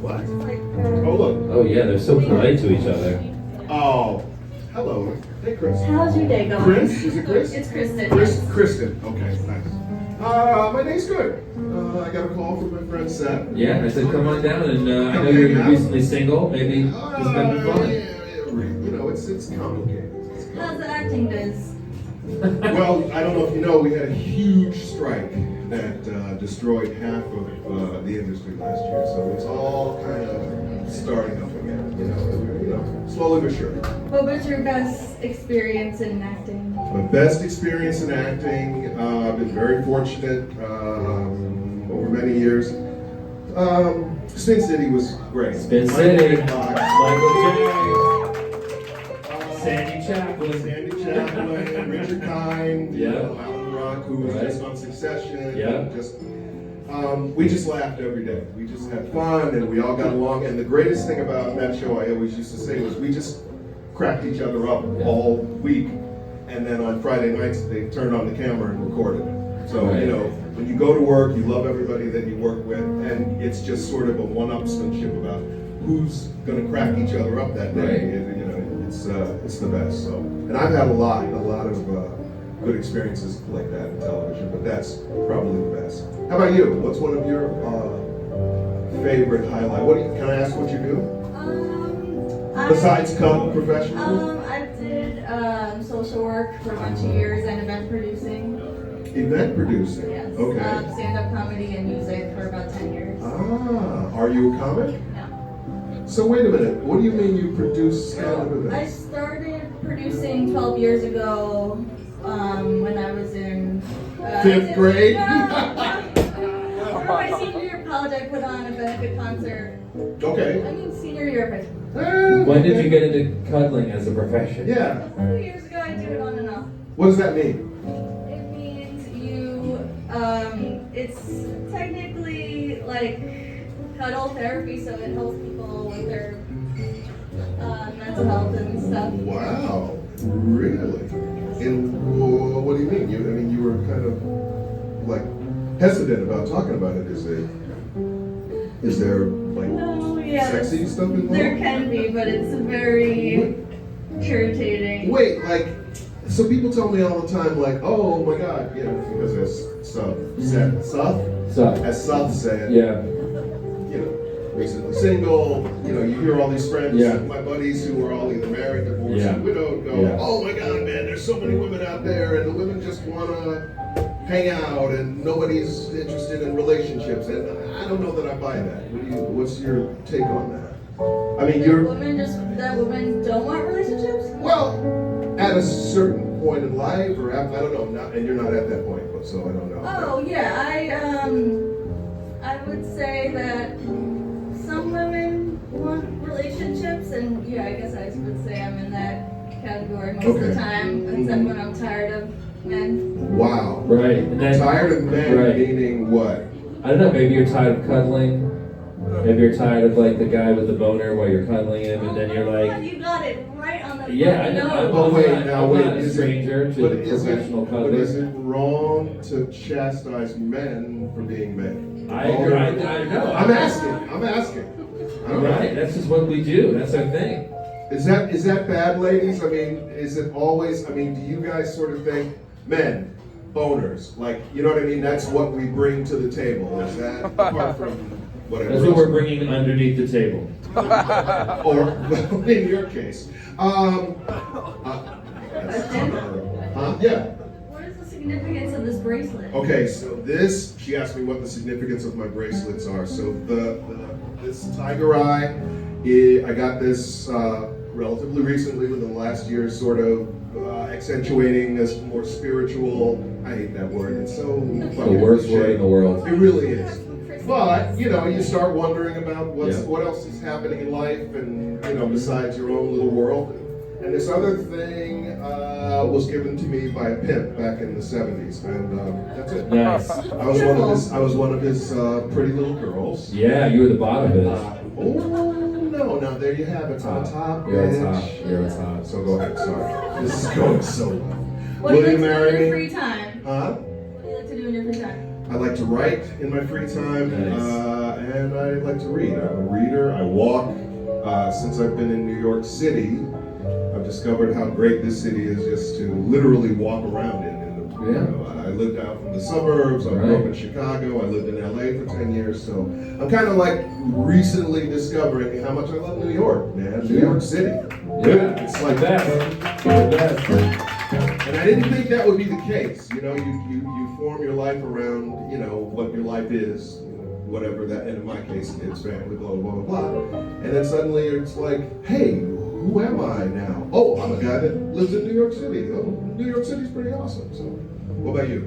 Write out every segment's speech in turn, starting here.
What? Like, Oh, look. Oh yeah, they're so polite to each other. Oh, hello. Hey, Chris. how's your day going? Chris? Is it Chris? It's Kristen. Kristen. Okay, nice. My day's good. I got a call from my friend Seth. Yeah, I said come on down, and I know you're recently single. Maybe this might be fun. You know, it's complicated. How's the acting biz? Well, I don't know if you know, we had a huge strike that destroyed half of the industry last year. So it's all kind of starting up again. You know, slowly but surely. What was your best experience in acting? My best experience in acting. I've been very fortunate over many years. Spin City was great. Spin City. Michael J. Sandy Chaplin, Richard Kind, Alan Rock, who was just on Succession. Yeah. We just laughed every day. We just had fun, and we all got along. And the greatest thing about that show, I always used to say, was we just cracked each other up all week. And then on Friday nights, they turned on the camera and recorded it. So, you know, when you go to work, you love everybody that you work with, and it's just sort of a one-upsmanship about who's going to crack each other up that day. You know, it's the best. So, and I've had a lot of good experiences like that in television, but that's probably the best. How about you? What's one of your favorite highlights? Can I ask what you do? Besides come professionally? I did social work for a bunch of years and event producing. Event producing? Yes. Okay. Stand-up comedy and music for about 10 years. Ah, are you a comic? No. So wait a minute, what do you mean you produce stand-up events? I started producing 12 years ago when I was in... 5th grade? For my senior year of college, I put on a benefit concert. Okay. I mean, senior year of high school. When did you get into cuddling as a profession? Yeah. A few years ago, I do it on and off. What does that mean? It means you, it's technically like cuddle therapy, so it helps people with their mental health and stuff. Wow, really? And what do you mean? I mean, you were kind of like hesitant about talking about it. Is there like sexy stuff involved? There can be, but it's very irritating. Wait, like, so people tell me all the time, like, oh my God, you know, because as Seth said, Yeah. you know, recently single, you know, you hear all these friends, my buddies who are all either married, divorced, or widowed, go, oh my God, man, there's so many women out there, and the women just want to hang out, and nobody's interested in relationships, and I don't know that I buy that. What's your take on that? I mean, that women don't want relationships? Well, at a certain point in life, or I don't know, and you're not at that point, but so I don't know. Oh yeah, I would say that some women want relationships, and I guess I would say I'm in that category most of the time, except when I'm tired of men. Wow. Right. And then, tired of men meaning what? I don't know, maybe you're tired of cuddling. Maybe you're tired of like the guy with the boner while you're cuddling him, and then you're like, you got it right on the I know. I'm not a stranger to professional cuddling. But is it wrong to chastise men for being men? I know. I'm asking. Right, that's just what we do. That's our thing. Is that bad, ladies? I mean, is it always? I mean, do you guys sort of think men, boners, like, you know what I mean? That's what we bring to the table. Is that apart from whatever? That's what we're bringing underneath the table. Or in your case, yeah. What is the significance of this bracelet? Okay, so she asked me what the significance of my bracelets are. So this tiger eye, I got this relatively recently, within the last year, sort of accentuating this more spiritual. I hate that word. It's so the worst word in the world. It really is. But you start wondering about what else is happening in life, and besides your own little world. And this other thing was given to me by a pimp back in the 70s, and that's it. Nice. I was one of his pretty little girls. Yeah, you were the bottom of it. No, now there you have it. It's on top. You're on top. You're on top. So go ahead. Sorry, this is going so well. What do you like to do in your free time? Huh? What do you like to do in your free time? I like to write in my free time, Nice. and I like to read. I'm a reader. I walk. Since I've been in New York City, I've discovered how great this city is just to literally walk around in. You know, I lived out in the suburbs. I grew up in Chicago. I lived in LA for 10 years. So I'm kind of like recently discovering how much I love New York, man. New York City. Yeah, it's like that. And I didn't think that would be the case. You know, you form your life around, you know, what your life is, whatever that, and in my case, kids, family, blah, blah, blah, blah. And then suddenly it's like, hey, who am I now? Oh, I'm a guy that lives in New York City. Oh, New York City's pretty awesome. So, what about you?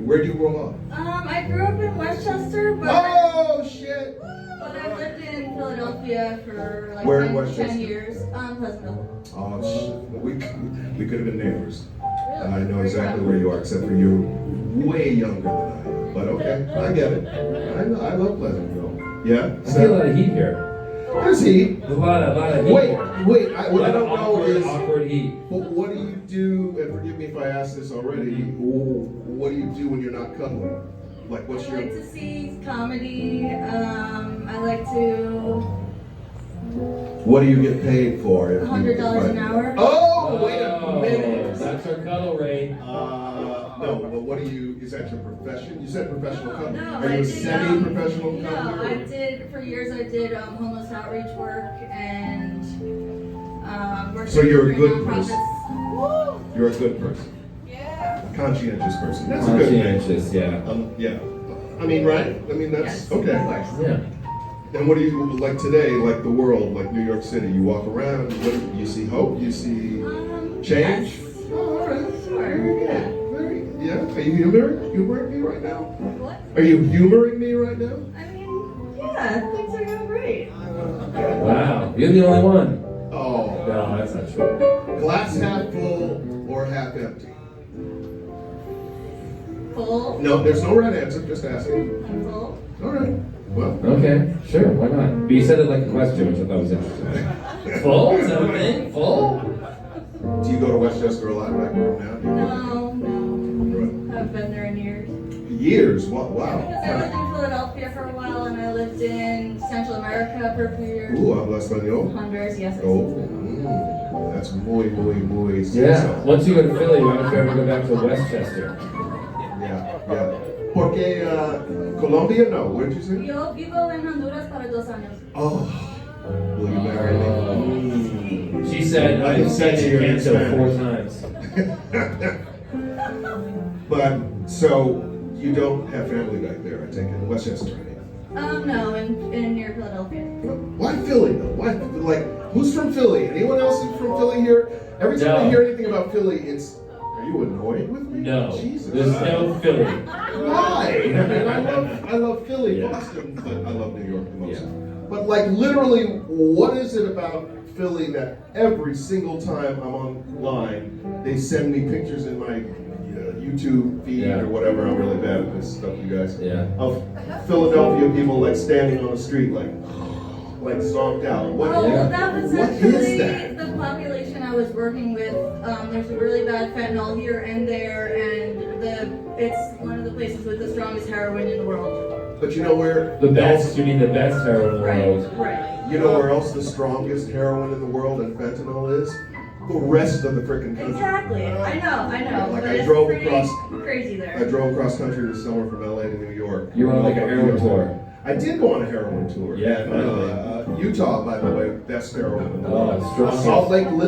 Where do you grow up? I grew up in Westchester, but Oh, shit! But I lived in Philadelphia for like Where in 10 years. Pleasantville. Oh, shit. We could have been neighbors. Really? I know exactly where you are, except for you're way younger than I am. But okay, I get it. I love Pleasantville. Yeah? I see a lot of heat here. There's heat. There's a lot of heat. Wait, here. what I don't know is awkward heat. what do you do, and forgive me if I asked this already, what do you do when you're not cuddling? Like, what's I your... like to see comedy. I like to... What do you get paid for? $100 an hour. Oh, wait a minute. That's our cuddle rate. No, but what do you, is that your profession? You said professional cuddler. No, Are you a semi-professional No, cuddler? I did, for years I did homeless outreach work and worked So you're a for good nonprofits. person. You're a good person. Yeah. A conscientious person. That's a good thing. Conscientious, yeah. Yeah. I mean, right? I mean, that's, Yes, okay. of course. Yeah. And what do you, like today, like the world, like New York City, you walk around, what, you see hope, you see change? Yes. Oh, all right. Sure. Very good. Yeah. Yeah. Are you humoring me right now? What? Are you humoring me right now? I mean, yeah, things are going great. Wow. You're the only one. Oh. No, that's not true. Glass half full or half empty? Full. No, there's no right answer, just asking. I'm full. All right. Well, Okay, sure, why not? But you said it like a question, which I thought was interesting. Full? Is that a thing? Full? do you go to Westchester a lot back home now? Do you go? No. I've been there in years. Years? Wow. Because I lived in Philadelphia for a while and I lived in Central America for a few years. Ooh, habla español? Honduras, yes. I Oh, speak. that's muy Yeah, once you go to Philly, why don't you ever go back to Westchester? Yeah. Porque Colombia, no. What did you say? Yo vivo en Honduras para 2 años. Oh, will you marry me? She said, I I can can sense say you're your in answer Spanish. 4 times. But so you don't have family back there, I take it, in Westchester, right? No, in near Philadelphia. Why Philly though? Why, like, who's from Philly? Anyone else who's from Philly here? Every time I No. hear anything about Philly, it's, are you annoyed with me? No, Jesus. there's no Philly. Why? I mean, I love Philly, Yeah. Boston, but I love New York the most. Yeah. But like literally, what is it about Philly that every single time I'm online, they send me pictures in my YouTube feed Yeah. or whatever. I'm really bad at this stuff, you guys. Yeah. Of Philadelphia people like standing on the street, like zonked out. What? Oh, Yeah. that was What actually is that? the population I was working with. There's really bad fentanyl here and there, and it's one of the places with the strongest heroin in the world. But you know where? The best, you mean the best heroin in the world. Right. You know where else the strongest heroin in the world and fentanyl is? The rest of the freaking country. Exactly. I know. Like, but I it's drove pretty across- crazy I there. drove cross country this summer from LA to New York. You were on like a heroin tour. I did go on a heroin tour. Yeah, And, Utah, by the way, best heroin in the Oh, world. it's strong.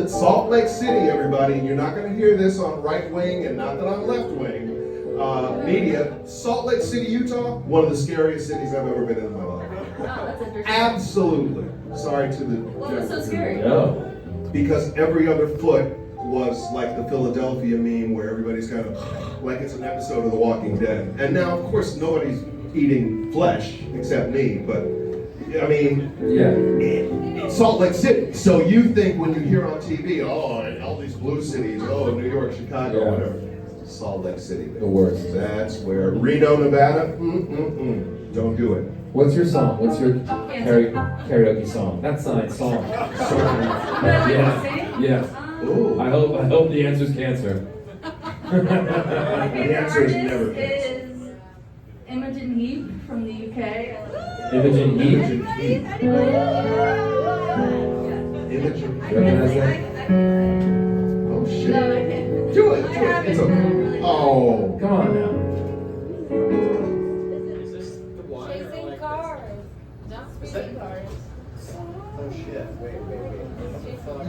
Salt Lake City, everybody. And you're not going to hear this on right wing, and not that I'm left wing media. Salt Lake City, Utah, one of the scariest cities I've ever been in my life. Oh, that's interesting. Absolutely. Sorry to the. What was so scary? No. Because every other foot was like the Philadelphia meme where everybody's kind of like it's an episode of The Walking Dead. And now, of course, nobody's eating flesh except me, but I mean, Yeah. Salt Lake City. So you think when you hear on TV, oh, and all these blue cities, oh, New York, Chicago, Yeah. whatever. Salt Lake City. The worst. That's where Reno, Nevada. Don't do it. What's your song? What's your karaoke song? Not sign, song. Yeah. Yeah. Ooh. I hope the answer's cancer. My favorite The answer is artist never is Imogen Heap from the UK. Imogen Heap. Imogen Heap. Imogen Heap. Recognize that? Oh shit. No, I can't. Do it. I Do it. haven't It's okay. really- Oh. Come on now. Chasing cars. Not speeding cars. Oh shit, wait.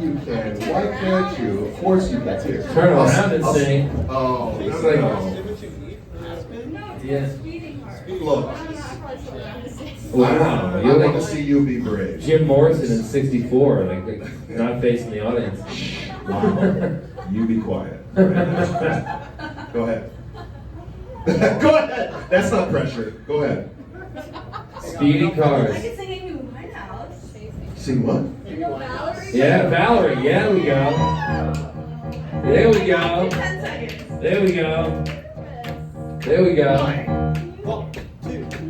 You can. Why can't you? Of course you can. Here. Turn around and sing. Oh, It's no, like- no. No, it's Yeah. speeding hard. Look. I don't know, I probably told you I'm just saying. Wow. I You're want to like see you be brave. Jim Morrison in '64, like not facing the audience. Wow. You be quiet. Go ahead. Go ahead. That's not pressure. Go ahead. Speeding I cars. could sing Amy Winehouse. Sing what? You know Valerie? Yeah, Valerie. Yeah, there we go. There we go. 10 seconds. There we go. There we go.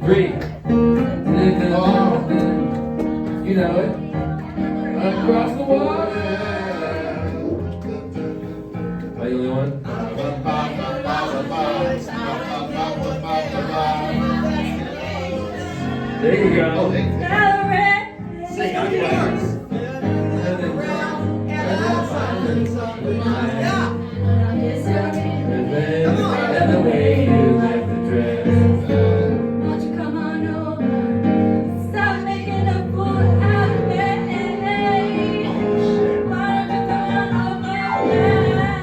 3. You know it. Across the water. Are you the only one? There you go. Valerie. Sing out loud. And the way you left the dress. Won't you come on over? Stop making a fool out of me. Why don't you come on over,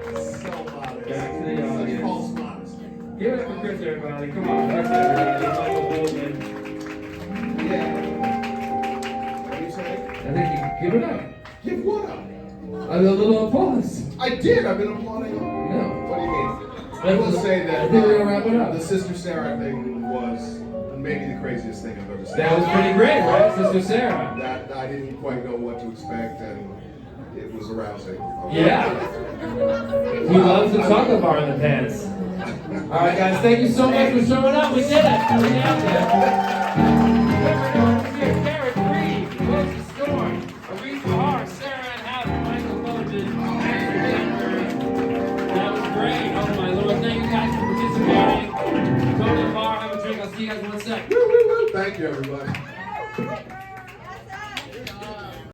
Back to the audience. False modesty. Give it up for Chris, everybody. Come on, Chris, everybody. Michael Boatman. Yeah. What do you say? I think you give it up. Give what up? A little applause. I did. I've been applauding. No. What do you mean? I will say that I think we're gonna wrap it up. the Sister Sarah thing was maybe the craziest thing I've ever seen. That was pretty great, right, Sister Sarah? That I didn't quite know what to expect, and it was arousing. Yeah. He loves the chocolate bar in the pants. All right, guys, thank you so much for showing up. We did it. We nailed it. Garrett Reed, Rosie Storm, Aretha Hart, Sarah Ann Houghton, Michael Boatman. That was great. Oh my Lord, thank you guys for participating. Go to the bar, have a drink. I'll see you guys in 1 sec. Woo, woo, woo. Thank you, everybody.